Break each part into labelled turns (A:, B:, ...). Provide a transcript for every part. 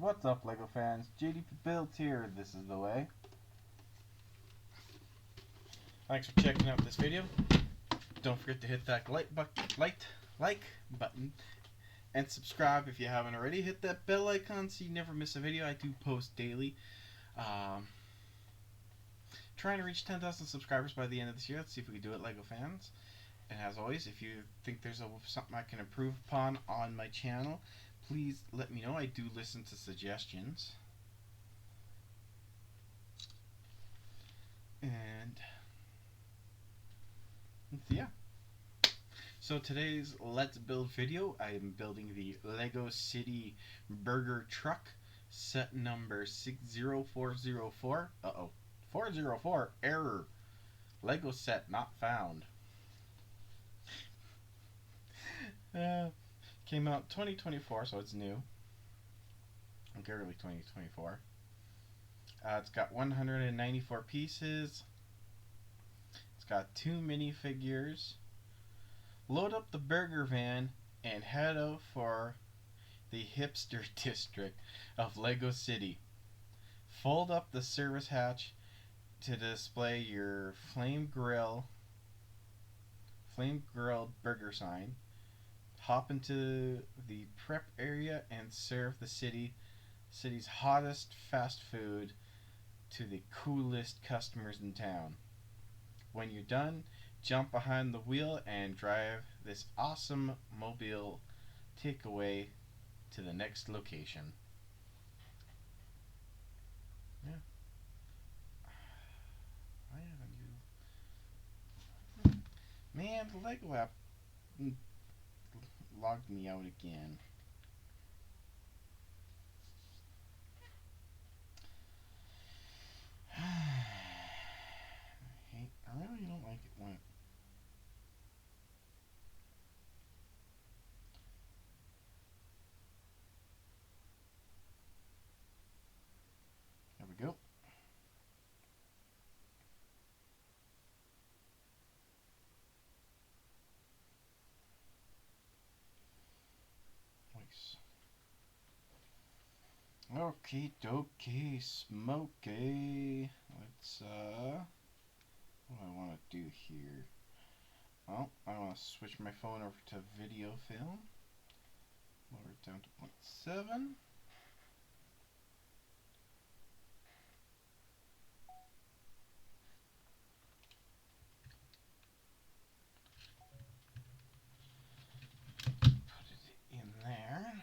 A: What's up, LEGO fans? JDP Builds here. This is the way. Thanks for checking out this video. Don't forget to hit that like button and subscribe if you haven't already. Hit that bell icon so you never miss a video. I do post daily. Trying to reach 10,000 subscribers by the end of this year. Let's see if we can do it, LEGO fans. And as always, if you think there's something I can improve upon on my channel, please let me know. I do listen to suggestions. And yeah. So today's Let's Build video, I am building the Lego City Burger Truck, set number 60404. 404, error. Lego set not found. Came out 2024, so it's new. Like early 2024. It's got 194 pieces. It's got 2 minifigures. Load up the burger van and head out for the hipster district of Lego City. Fold up the service hatch to display your flame grilled burger sign. Hop into the prep area and serve the city's hottest fast food to the coolest customers in town. When you're done, jump behind the wheel and drive this awesome mobile takeaway to the next location. Yeah. Why haven't you? Man, the Lego app logged me out again. I really don't like it when it... There we go. Nice. Okie dokie, smoky. Let's, what do I want to do here? Well, I want to switch my phone over to video film. Lower it down to 0.7. Put it in there.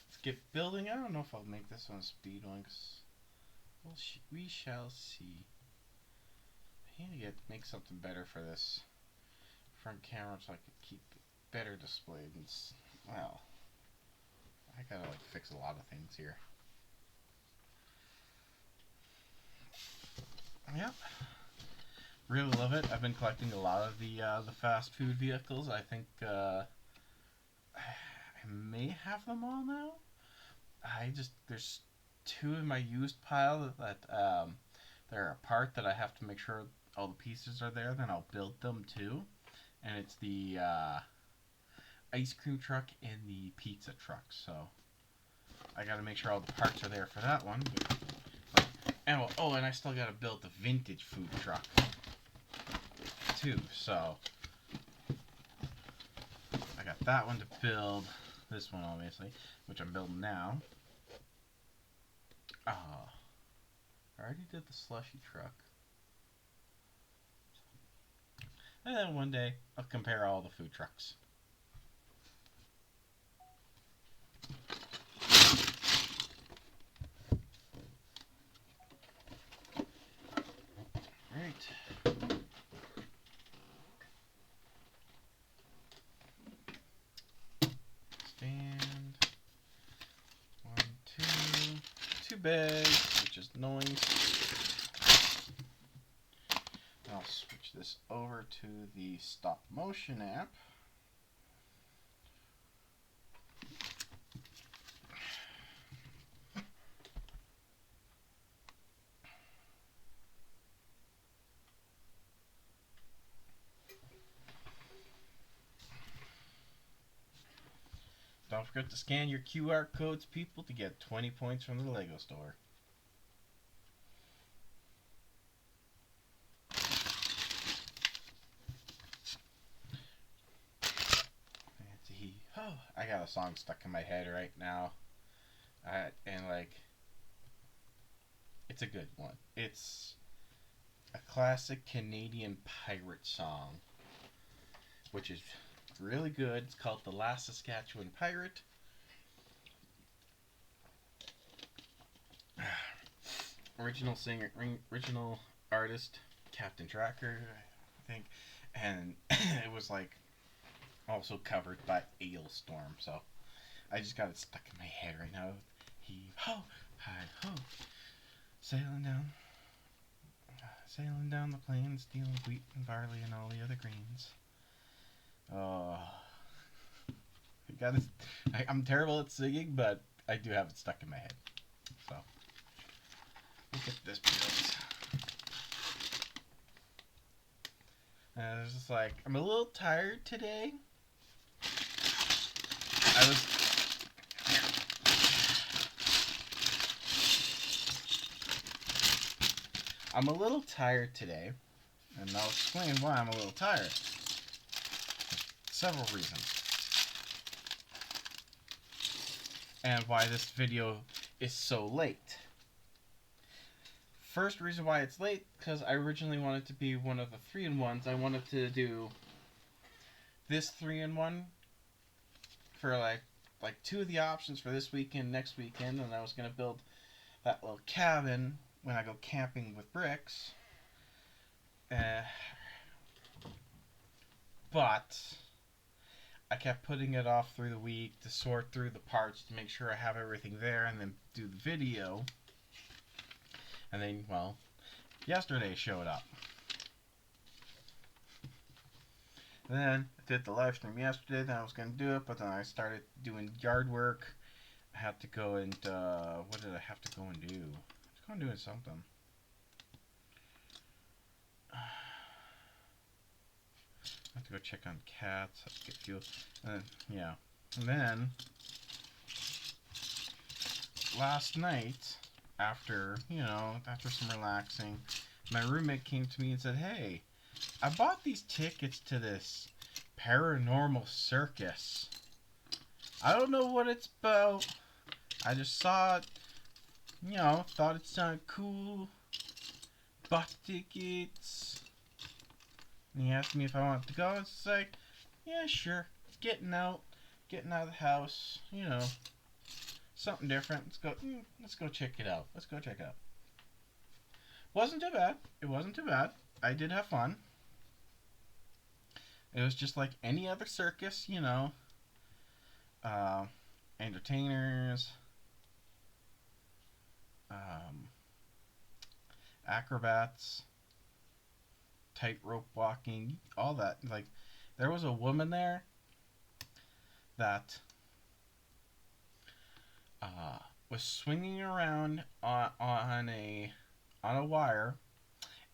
A: Let's get building. I don't know if I'll make this one speed one, because we shall see. I need to make something better for this front camera so I can keep it better displayed. And well, I gotta like fix a lot of things here. Yep, really love it. I've been collecting a lot of the fast food vehicles. I think I may have them all now. There's 2 in my used pile that they're apart that I have to make sure all the pieces are there. Then I'll build them too. And it's the ice cream truck and the pizza truck. So I got to make sure all the parts are there for that one. And I still got to build the vintage food truck too. So I got that one to build. This one obviously, which I'm building now. I already did the slushy truck. And then one day, I'll compare all the food trucks. Right. Stand. 1, 2 bags, which is noise. I'll switch this over to the stop motion app. Don't forget to scan your QR codes, people, to get 20 points from the Lego store. Oh, I got a song stuck in my head right now. And like, it's a good one. It's a classic Canadian pirate song, which is really good. It's called The Last Saskatchewan Pirate. Original singer, original artist, Captain Tracker, I think. And it was like also covered by Ailstorm. So I just got it stuck in my head right now. Heave ho, hi ho, sailing down the plains, stealing wheat and barley and all the other grains. Oh, I'm terrible at singing, but I do have it stuck in my head. So look at this build. It's just like, I'm a little tired today. I'm a little tired today, and I'll explain why I'm a little tired. Several reasons. And why this video is so late. First reason why it's late, because I originally wanted to be one of the 3-in-1s. I wanted to do this 3-in-1 for like 2 of the options for this weekend, next weekend, and I was going to build that little cabin when I go camping with bricks. But I kept putting it off through the week to sort through the parts to make sure I have everything there and then do the video. And then, well, yesterday showed up. And then I did the live stream yesterday, then I was going to do it, but then I started doing yard work. I had to go and, what did I have to go and do? I was going to do something. I have to go check on cats, have to get fuel. Yeah. And then, last night, after some relaxing, my roommate came to me and said, "Hey, I bought these tickets to this paranormal circus. I don't know what it's about. I just saw it, thought it sounded cool. Bought tickets." And he asked me if I wanted to go. I was like, yeah, sure. Getting out of the house, something different. Let's go check it out. Wasn't too bad. It wasn't too bad. I did have fun. It was just like any other circus, entertainers, acrobats, tightrope walking, all that. Like, there was a woman there that was swinging around on a wire,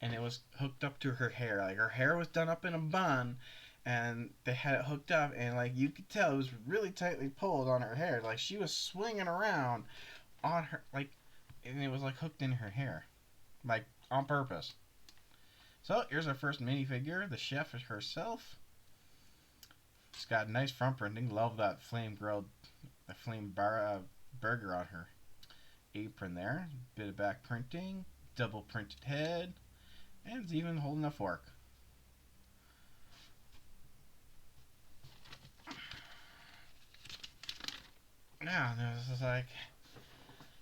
A: and it was hooked up to her hair. Like, her hair was done up in a bun, and they had it hooked up, and like you could tell it was really tightly pulled on her hair. Like, she was swinging around on her, like, and it was like hooked in her hair, like on purpose. So here's our first minifigure, the chef herself. She's got nice front printing. Love that burger on her apron there. Bit of back printing, double printed head, and it's even holding a fork. Now this is like,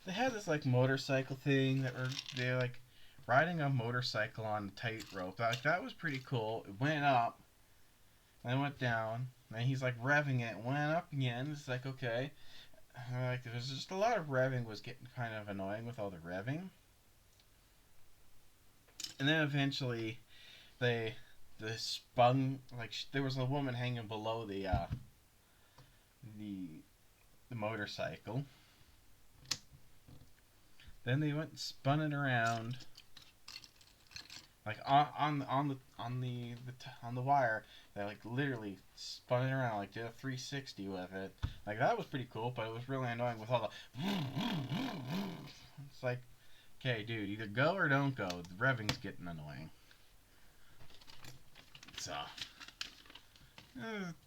A: they had this like motorcycle thing they're like riding a motorcycle on a tightrope. Like, that was pretty cool. It went up, then went down, and he's like revving it, went up again. It's like, okay. Like, there's just a lot of revving, was getting kind of annoying with all the revving. And then eventually they spun, like, there was a woman hanging below the motorcycle. Then they went and spun it around, like on the wire, They like literally spun it around, like did a 360 with it. Like that was pretty cool, but it was really annoying with all the. It's like, okay, dude, either go or don't go. The revving's getting annoying. So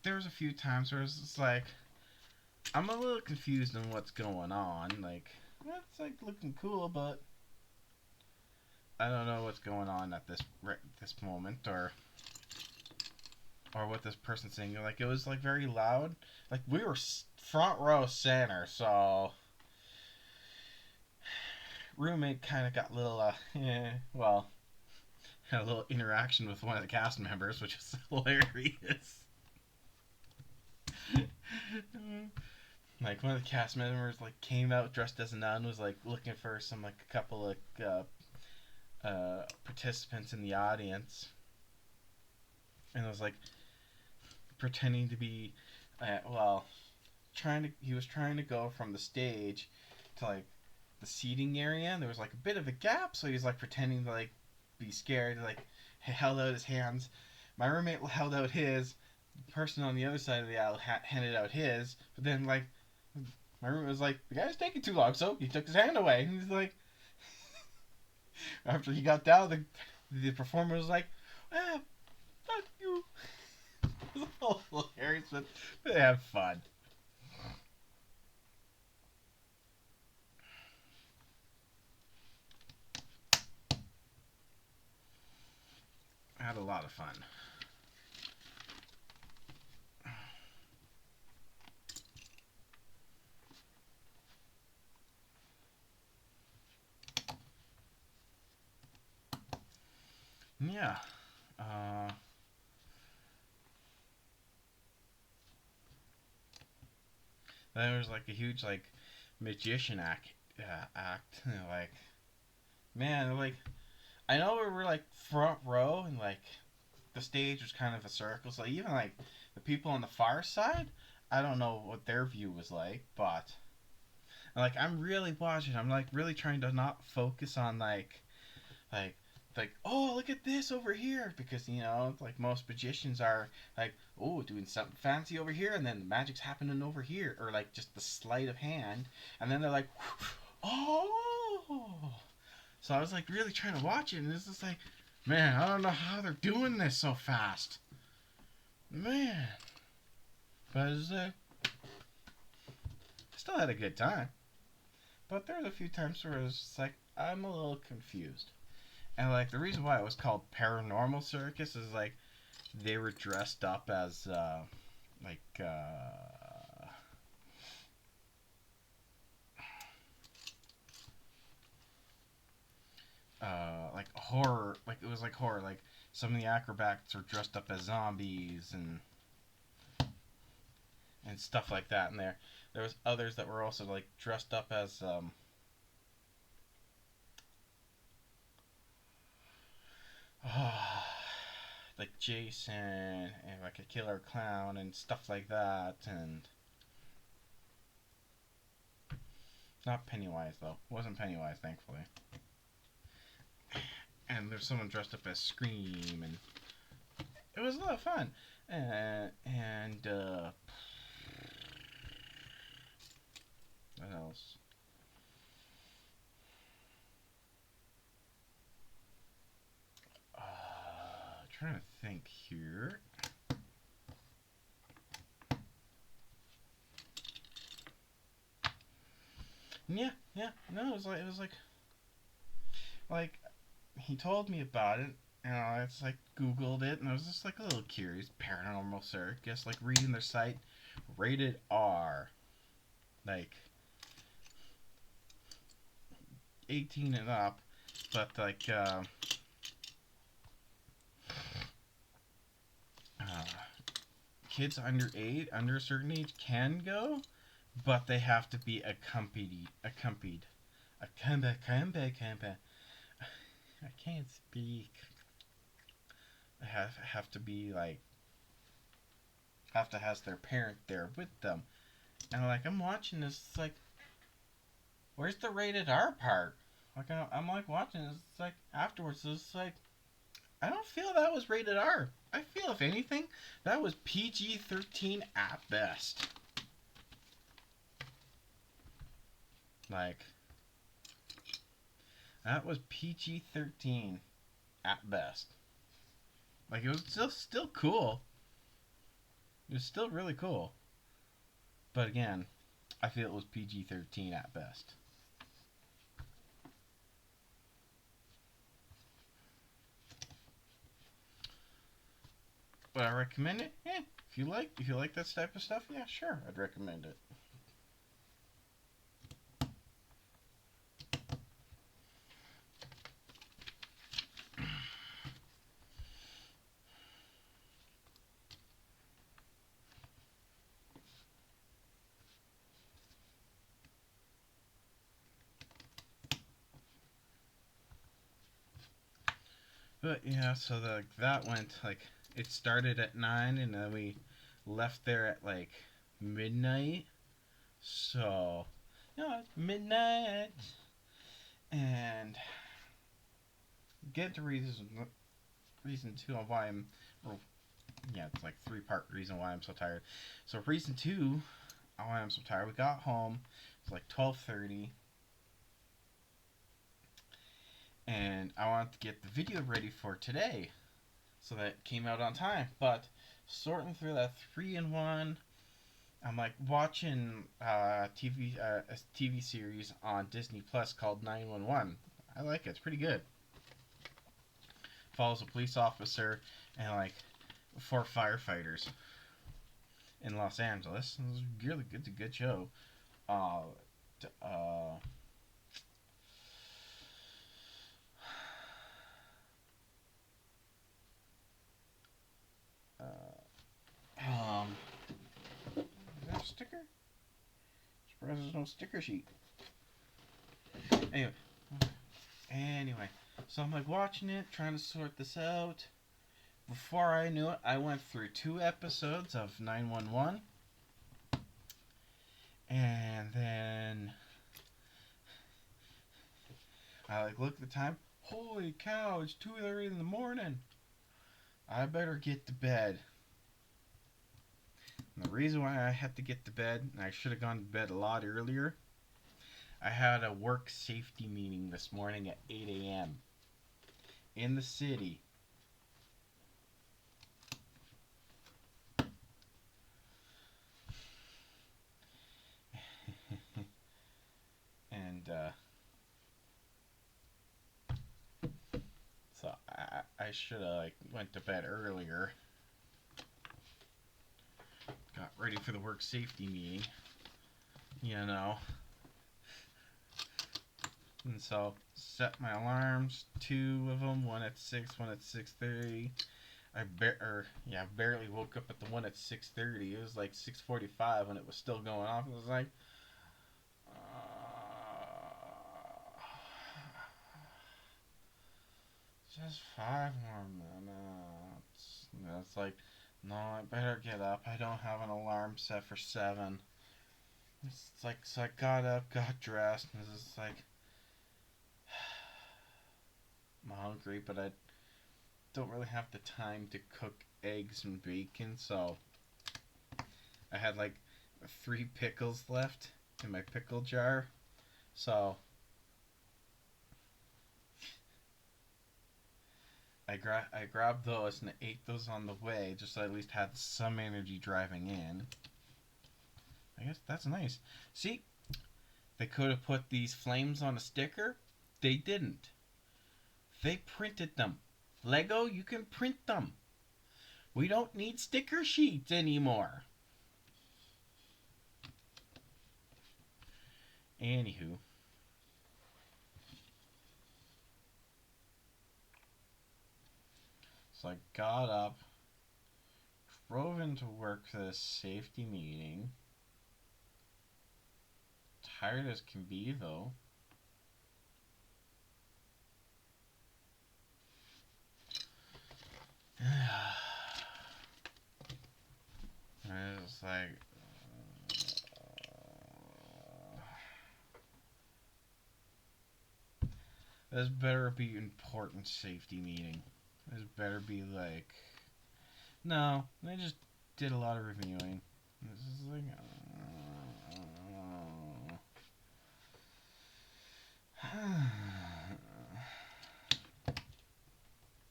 A: there was a few times where it's just like I'm a little confused on what's going on. Like it's like looking cool, but I don't know what's going on at this moment, or what this person's saying. Like it was like very loud. Like we were front row center, so roommate kind of got a little well, had a little interaction with one of the cast members, which was hilarious. Like one of the cast members like came out dressed as a nun, was like looking for some like a couple of participants in the audience, and was like pretending to be well, he was trying to go from the stage to like the seating area, and there was like a bit of a gap, so he was like pretending to like be scared, like he held out his hands. My roommate held out his. The person on the other side of the aisle handed out his, but then like my roommate was like, the guy's taking too long, so he took his hand away. And he's like, after he got down, the performer was like, ah, fuck you. It was all hilarious, but they had fun. I had a lot of fun. Yeah. Uh, there was like a huge like magician act. Like man, like I know we were like front row and like the stage was kind of a circle, so even like the people on the far side, I don't know what their view was like, but like I'm really watching. I'm like really trying to not focus on like oh look at this over here, because like most magicians are like, oh, doing something fancy over here, and then the magic's happening over here, or like just the sleight of hand, and then they're like oh. So I was like really trying to watch it, and it's just like, man, I don't know how they're doing this so fast, man. But still had a good time. But there was a few times where it was just like I'm a little confused. And like the reason why it was called Paranormal Circus is like they were dressed up as like like horror, like it was like horror, like some of the acrobats were dressed up as zombies and stuff like that. And there was others that were also like dressed up as like Jason and like a killer clown and stuff like that. And not Pennywise though, wasn't Pennywise, thankfully. And there's someone dressed up as Scream, and it was a lot of fun. And what else? Trying to think here. Yeah, yeah. No, it was like he told me about it, and I just like Googled it, and I was just like a little curious. Paranormal Circus, like reading their site, rated R, like 18 and up, but like uh, kids under under a certain age can go, but they have to be accompanied. I can't speak. Have to be like have to has their parent there with them, and like I'm watching this, it's like, where's the rated R part? Like I'm like watching this, it's like afterwards, it's like I don't feel that was rated R. I feel, if anything, that was PG-13 at best. Like, that was PG-13 at best. Like, it was still cool. It was still really cool. But again, I feel it was PG-13 at best. Would I recommend it? Yeah. If you like that type of stuff, yeah, sure, I'd recommend it. But yeah, so that went like, it started at 9 and then we left there at like midnight. So, it's midnight. And get to reason two on why I'm, or yeah, it's like 3-part reason why I'm so tired. So reason 2 on why I'm so tired. We got home. It's like 12:30, and I wanted to get the video ready for today, so that it came out on time. But sorting through that 3-in-1, I'm like watching a TV series on Disney Plus called 911. I like it. It's pretty good. Follows a police officer and like 4 firefighters in Los Angeles. It's really good. It's a good show. Uh, uh, um, is there a sticker? Surprised there's no sticker sheet. Anyway, anyway, so I'm like watching it, trying to sort this out. Before I knew it, I went through 2 episodes of 911, and then I like look at the time. Holy cow! It's 2:30 in the morning. I better get to bed. And the reason why I had to get to bed, and I should have gone to bed a lot earlier, I had a work safety meeting this morning at 8 a.m. in the city. And so I should have like went to bed earlier. Got ready for the work safety meeting. You know. And so set my alarms, 2 of them, one at 6, one at 6:30. I barely woke up at the one at 6:30. It was like 6:45 when it was still going off. It was like, just 5 more minutes. And it's like, no, I better get up. I don't have an alarm set for 7. It's like, so I got up, got dressed, and it's just like, I'm hungry, but I don't really have the time to cook eggs and bacon, so I had like 3 pickles left in my pickle jar. So I grabbed those and I ate those on the way, just so I at least had some energy driving in. I guess that's nice. See, they could have put these flames on a sticker. They didn't. They printed them. Lego, you can print them. We don't need sticker sheets anymore. Anywho. So I got up, drove into work for this safety meeting. Tired as can be, though. It's like, this better be important safety meeting. This better be like... No, they just did a lot of reviewing. This is like...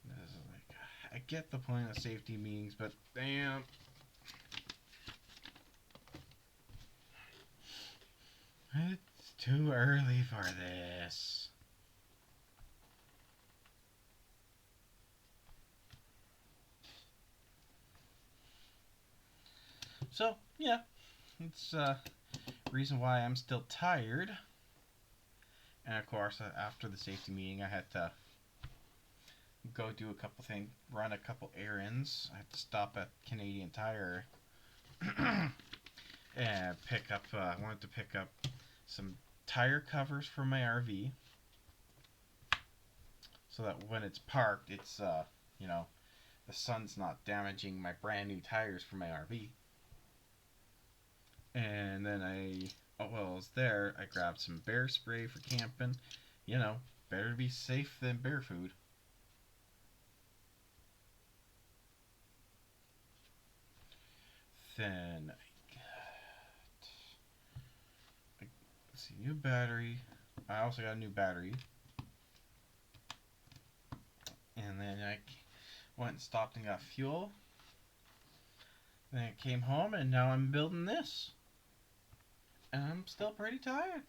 A: This is like... I get the point of safety meetings, but damn... It's too early for this. So, yeah, it's reason why I'm still tired. And of course, after the safety meeting, I had to go do a couple things, run a couple errands. I had to stop at Canadian Tire and pick up. I wanted to pick up some tire covers for my RV, so that when it's parked, it's you know, the sun's not damaging my brand new tires for my RV. And then while I was there, I grabbed some bear spray for camping. You know, better to be safe than bear food. Then let's see, new battery. I also got a new battery. And then I went and stopped and got fuel. Then I came home and now I'm building this. And I'm still pretty tired.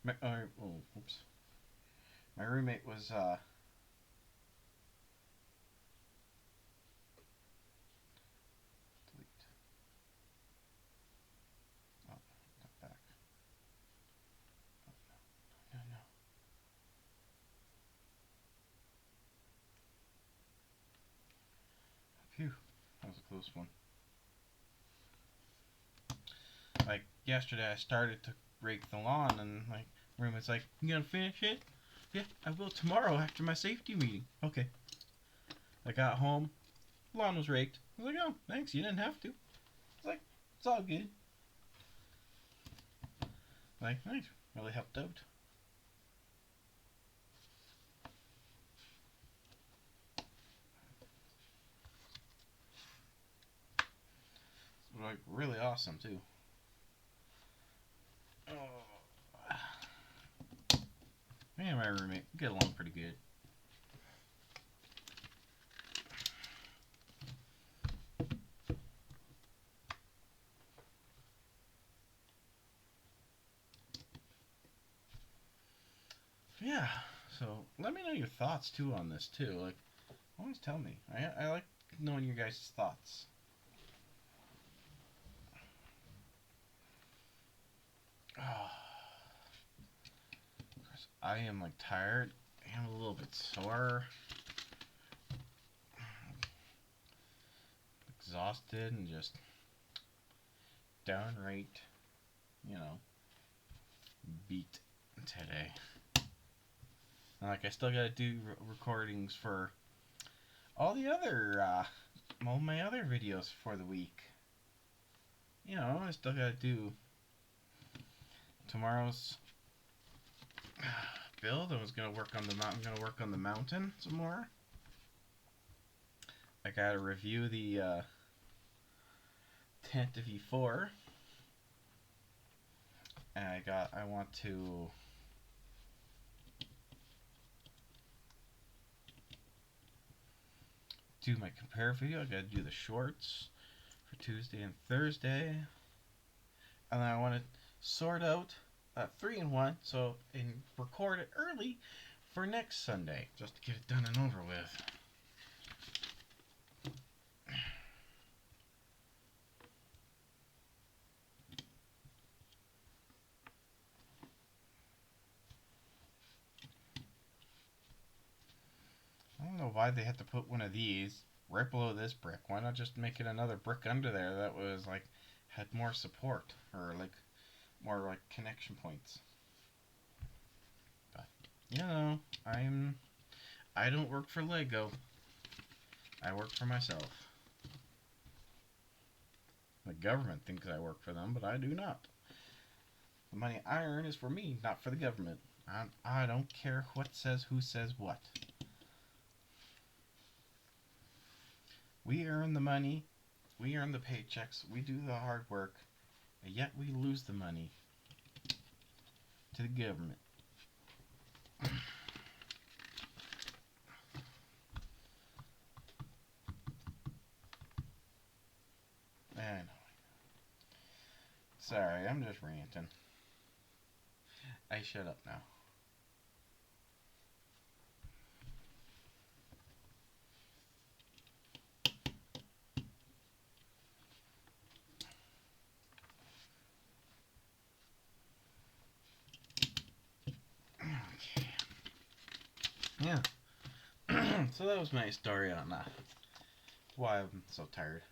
A: Oops. My roommate was delete. Oh, not back. Oh, no. Phew, that was a close one. Like yesterday, I started to rake the lawn, and my roommate's like, "You gonna finish it?" "Yeah, I will tomorrow after my safety meeting." Okay. I got home, lawn was raked. I was like, "Oh, thanks, you didn't have to." It's like, it's all good. Like, nice, really helped out. It's like really awesome too. Oh. Me and my roommate get along pretty good. Yeah. So let me know your thoughts too on this too. Like, always tell me. I like knowing your guys' thoughts. Oh, I am like tired. I'm a little bit sore, exhausted, and just downright, you know, beat today. And like I still gotta do recordings for all the other, all my other videos for the week. You know, I still gotta do tomorrow's build. I was gonna work on the mountain. I'm gonna work on the mountain some more. I gotta review the tent of E4, and I want to do my compare video. I gotta do the shorts for Tuesday and Thursday, and then I want to sort out 3-in-1 and record it early for next Sunday, just to get it done and over with. I don't know why they had to put one of these right below this brick. Why not just make it another brick under there that was like had more support or like more like connection points? But you know, I don't work for Lego. I work for myself. The government thinks I work for them, but I do not. The money I earn is for me, not for the government. I don't care who says what. We earn the money, we earn the paychecks, we do the hard work, and yet we lose the money to the government. I know. Sorry, I'm just ranting. I shut up now. Okay. Yeah. So that was my story on why I'm so tired.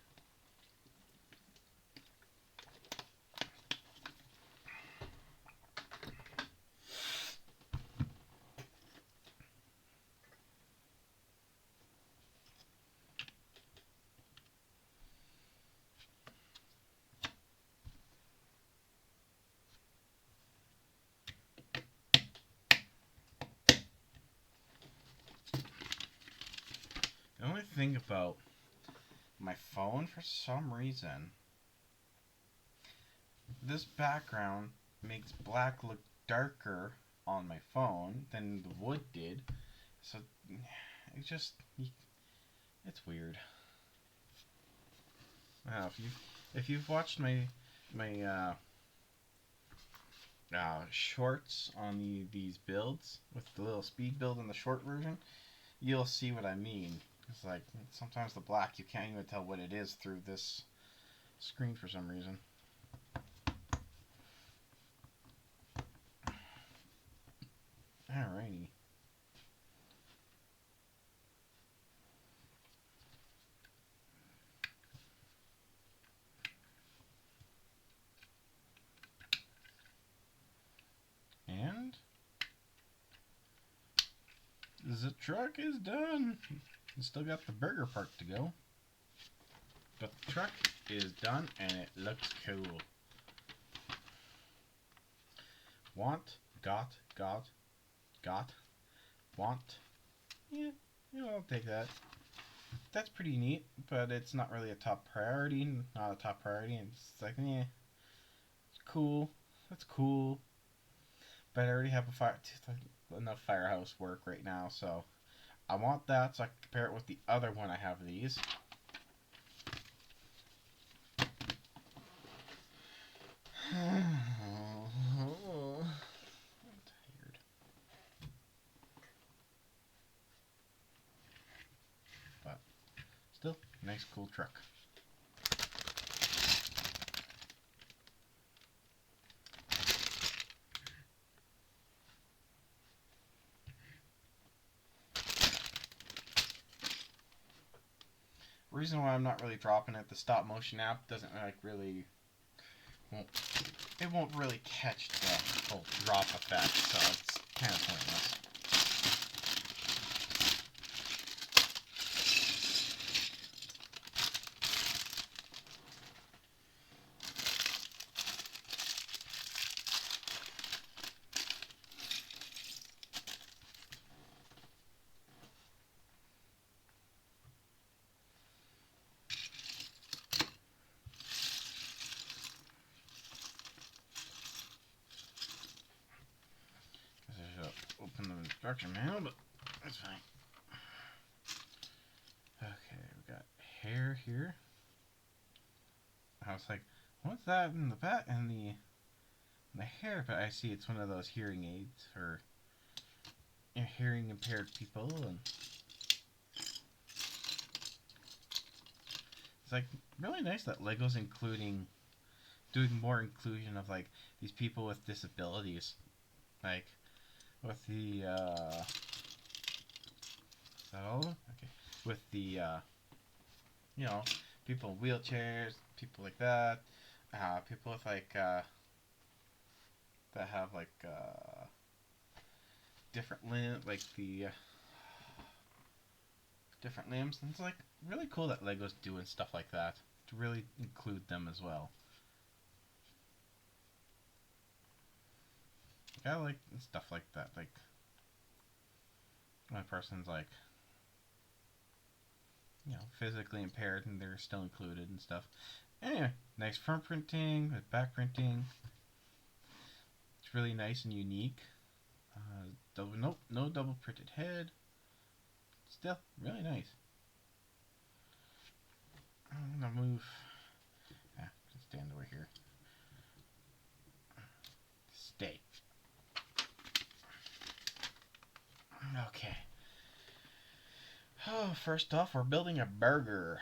A: The only thing about my phone, for some reason, this background makes black look darker on my phone than the wood did. So it just, it's weird. If you've watched my shorts on these builds with the little speed build in the short version, you'll see what I mean. It's like sometimes the black you can't even tell what it is through this screen for some reason. Alrighty. And the truck is done. We still got the burger part to go. But the truck is done and it looks cool. Want, got, want. Yeah, I'll take that. That's pretty neat, but it's not really a top priority. Not a top priority. It's like, it's cool. That's cool. But I already have enough firehouse work right now, so I want that so I can compare it with the other one I have these. I'm tired. But still, nice cool truck. Reason why I'm not really dropping it, the stop motion app doesn't won't it won't really catch the whole drop effect, so it's kind of pointless. I should open the instruction manual, but that's fine. Okay, we got hair here. I was like, what's that in the back and the hair? But I see it's one of those hearing aids for hearing impaired people, and it's like really nice that Lego's doing more inclusion of like these people with disabilities, like with the is that all of them? Okay, with the you know, people in wheelchairs, people like that, people with like that have like different like the different limbs, and it's like really cool that Lego's doing stuff like that to really include them as well. I like stuff like that, like when a person's like, physically impaired, and they're still included and stuff. Anyway, nice front printing with back printing. It's really nice and unique. Nope, no double printed head. Still really nice. I'm gonna move. Just stand over here. Stay. Okay. Oh, first off, we're building a burger.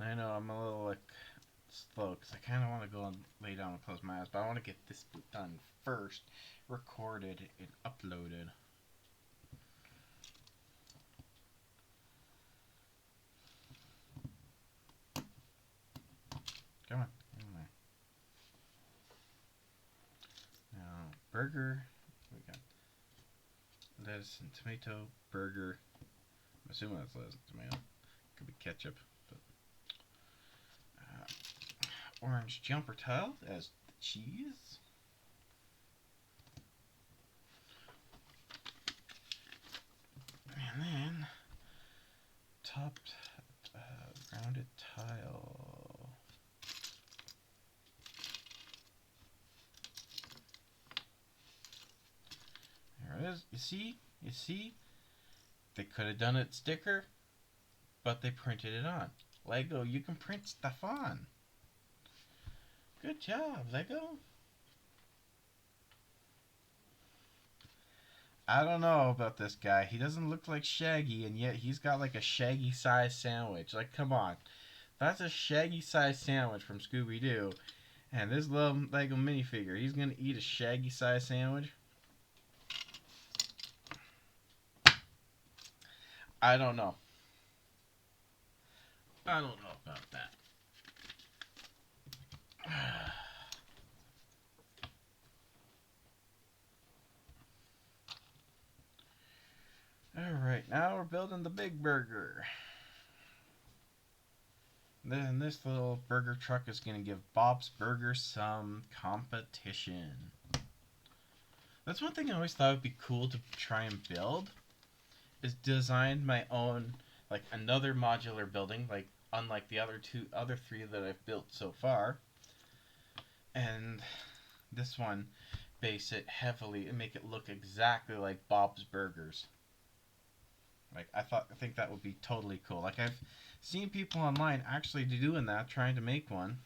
A: I know I'm a little like slow because I kind of want to go and lay down and close my eyes, but I want to get this done first, recorded and uploaded. Come on, come on. Now, burger. We got lettuce and tomato burger. I'm assuming that's lettuce and tomato. Could be ketchup, but orange jumper tile as the cheese. And then topped rounded tile. There it is. You see? You see? They could have done it sticker, but they printed it on. Lego, you can print stuff on. Good job, Lego. I don't know about this guy. He doesn't look like Shaggy, and yet he's got like a Shaggy-sized sandwich. Like, come on. That's a Shaggy-sized sandwich from Scooby-Doo. And this little Lego minifigure, he's going to eat a Shaggy-sized sandwich? I don't know. I don't know about that. Alright, now we're building the big burger. Then this little burger truck is going to give Bob's Burgers some competition. That's one thing I always thought would be cool to try and build. Is design my own, like another modular building, like unlike the other three that I've built so far. And this one, base it heavily and make it look exactly like Bob's Burgers. Like I think that would be totally cool. Like I've seen people online actually doing that, trying to make one.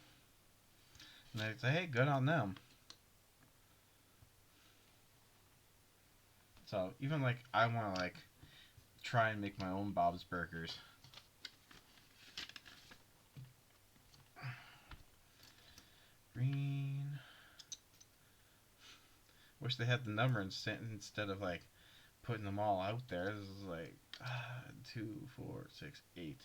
A: And they say, hey, good on them. So even like I want to like try and make my own Bob's Burgers. Green. Wish they had the number instead of like putting them all out there. This is like 2, 4, 6, 8.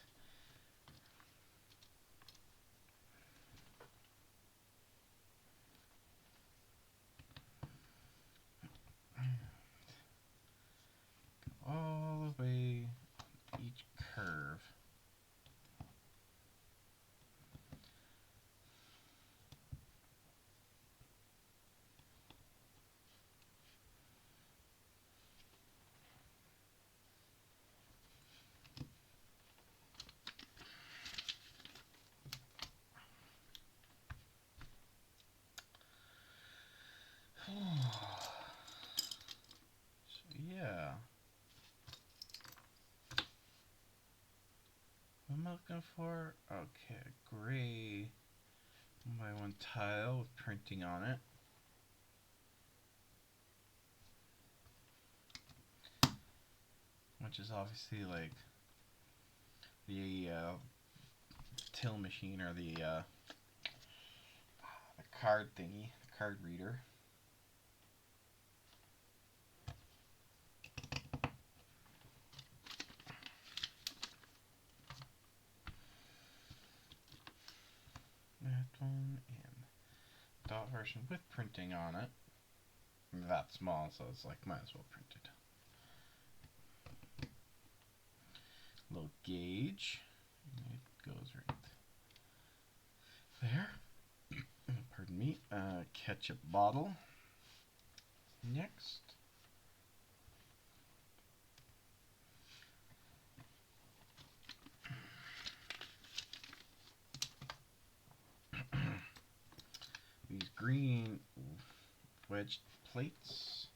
A: All the way each curve. So yeah. What am I looking for? Okay, gray 1x1 tile with printing on it. Which is obviously like the till machine or the card thingy, the card reader. That one and dot version with printing on it. That small, so it's like might as well print it. Little gauge. It goes right there. Pardon me. Ketchup bottle. Next. These green wedged plates.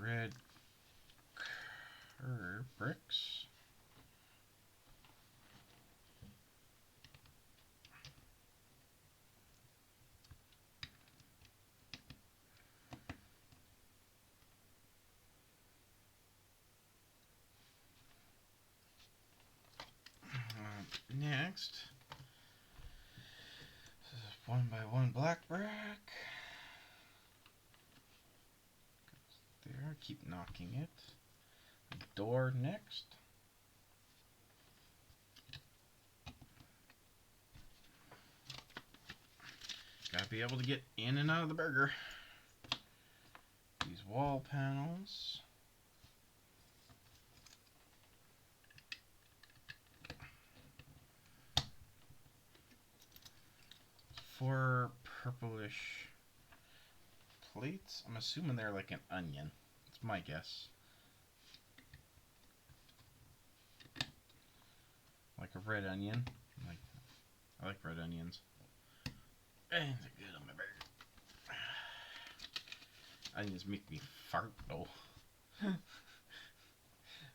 A: Red curve bricks. Next, this is 1x1 black brick. Goes there, keep knocking it. Door next. Gotta be able to get in and out of the burger. These wall panels. Four purplish plates. I'm assuming they're like an onion. That's my guess. Like a red onion. I like red onions. And they're good on my burger. Onions make me fart though.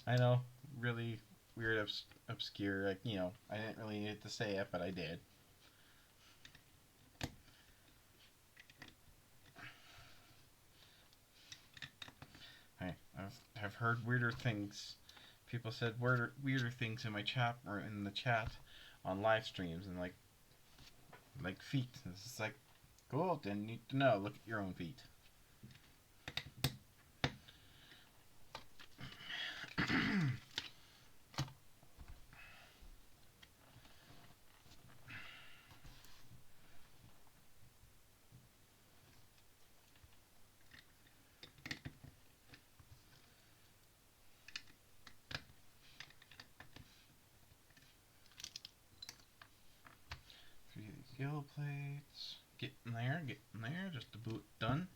A: I know, really weird, obscure. Like, you know, I didn't really need to say it, but I did. Hey, I've heard weirder things. People said weirder things in my chat or in the chat on live streams, and like feet. It's just like, cool. Didn't need to know. Look at your own feet. These yellow plates. Get in there. Just about done.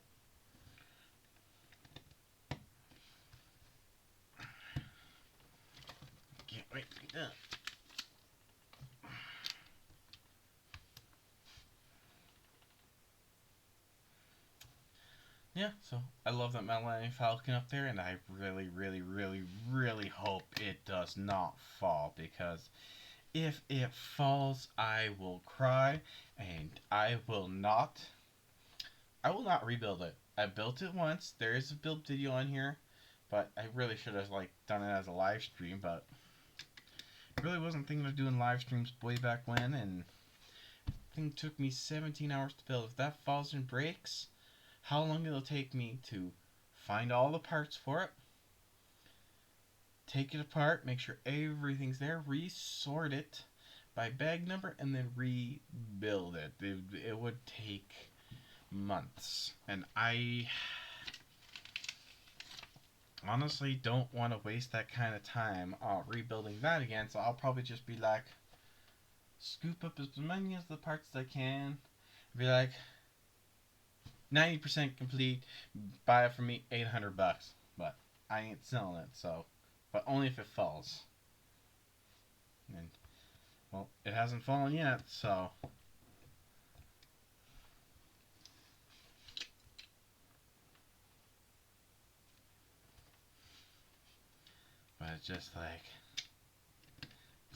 A: Can't wait to be done. Yeah, so I love that Millennium Falcon up there, and I really, really, really, really hope it does not fall, because if it falls, I will cry, and I will not rebuild it. I built it once. There is a build video on here, but I really should have like done it as a live stream, but I really wasn't thinking of doing live streams way back when, and the thing took me 17 hours to build. If that falls and breaks, how long it'll take me to find all the parts for it, take it apart, make sure everything's there, resort it by bag number, and then rebuild it. It would take months, and I honestly don't want to waste that kind of time rebuilding that again, so I'll probably just be like, scoop up as many of the parts as I can, be like, 90% complete, buy it for me, $800. But I ain't selling it, so. But only if it falls. And, well, it hasn't fallen yet, so. But it's just like,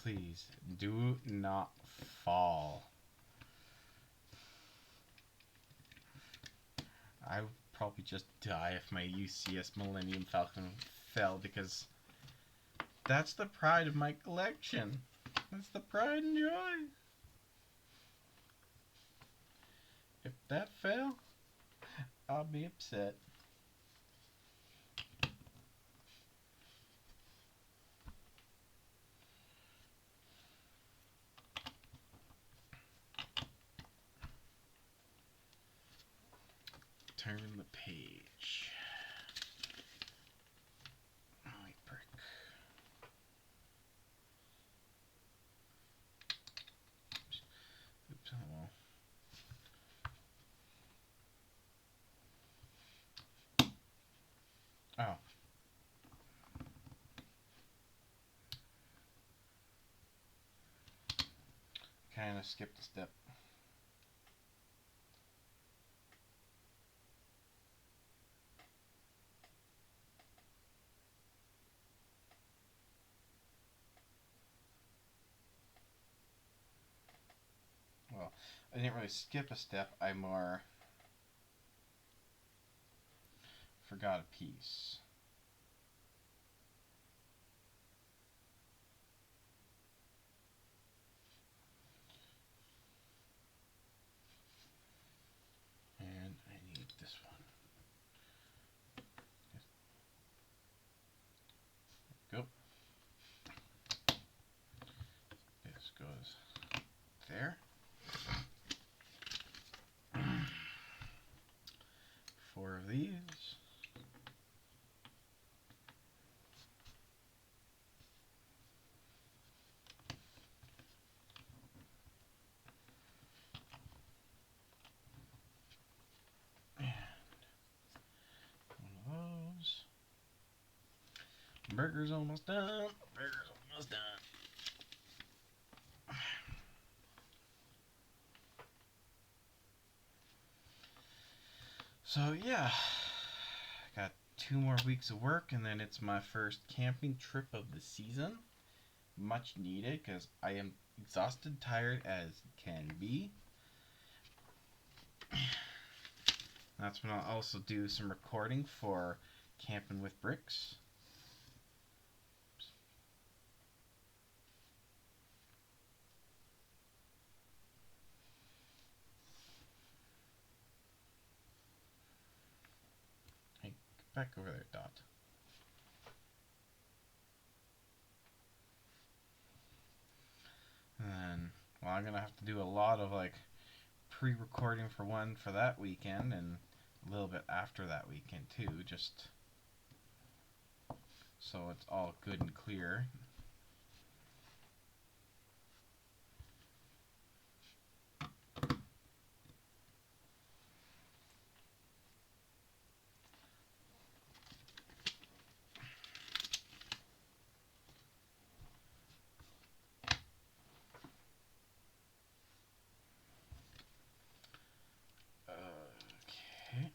A: please, do not fall. I would probably just die if my UCS Millennium Falcon fell, because that's the pride of my collection. That's the pride and joy. If that fell, I'll be upset. Turn the page. White brick. Oops, on the wall. Oh. Kind of skipped a step. Well, I didn't really skip a step. I more forgot a piece. And I need this one. Go. This goes there. 4 of these. And one of those. Burger's almost done. Burger's almost done. So yeah, I got 2 more weeks of work and then it's my first camping trip of the season. Much needed because I am exhausted, tired as can be. That's when I'll also do some recording for Camping with Bricks. Hey, get back over there, Dot. And then, well, I'm gonna have to do a lot of like pre-recording for one for that weekend and a little bit after that weekend too, just so it's all good and clear. Okay.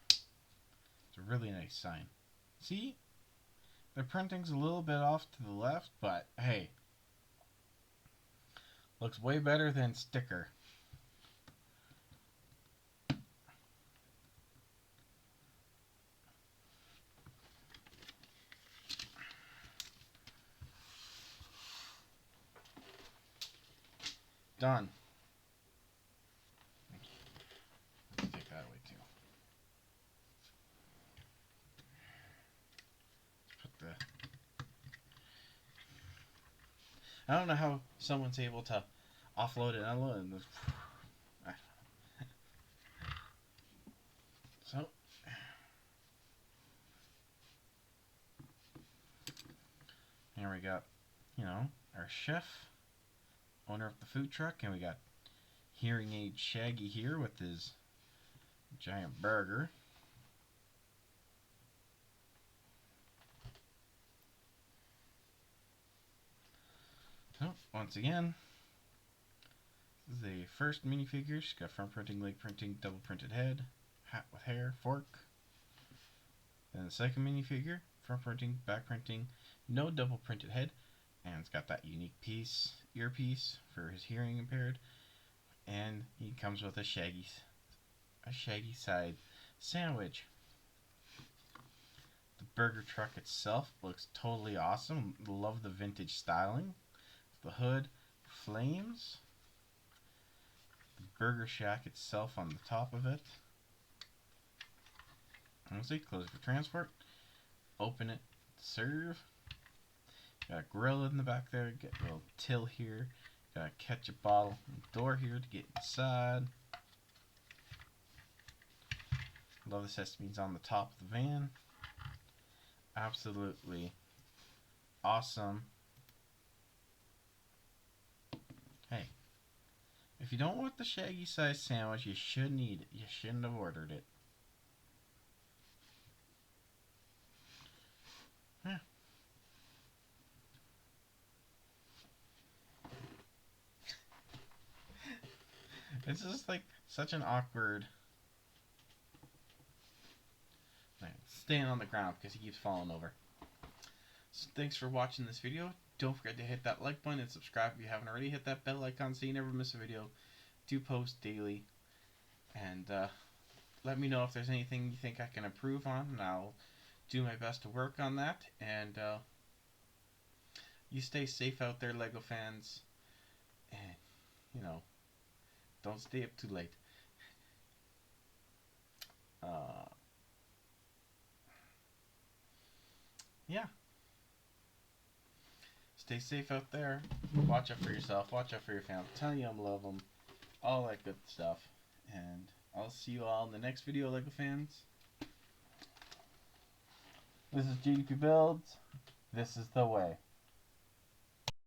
A: It's a really nice sign. See? The printing's a little bit off to the left, but hey, looks way better than sticker. Done. Let's take that away too. Put the. I don't know how someone's able to offload and unload and so here we got, our chef, owner of the food truck, and we got hearing aid Shaggy here with his giant burger. So, once again, this is the first minifigure. She's got front printing, leg printing, double printed head, hat with hair, fork. Then the second minifigure, front printing, back printing, no double printed head, and it's got that unique earpiece for his hearing impaired. And he comes with a shaggy side sandwich. The burger truck itself looks totally awesome. Love the vintage styling. The hood flames. The burger shack itself on the top of it. Honestly, close it for transport. Open it to serve. Got a grill in the back there. Got a little till here. Got a ketchup bottle and door here to get inside. Love the Sesame's on the top of the van. Absolutely awesome. Hey, if you don't want the Shaggy size sandwich, you shouldn't eat it. You shouldn't have ordered it. Yeah. It's just like such an awkward thing. Staying on the ground because he keeps falling over. So thanks for watching this video. Don't forget to hit that like button and subscribe if you haven't already. Hit that bell icon so you never miss a video. Do post daily. And let me know if there's anything you think I can improve on, and I'll do my best to work on that. And you stay safe out there, LEGO fans. And, you know, don't stay up too late. Yeah. Stay safe out there. Watch out for yourself. Watch out for your family. Tell them you love them. All that good stuff. And I'll see you all in the next video, LEGO fans. This is GDP Builds. This is the way.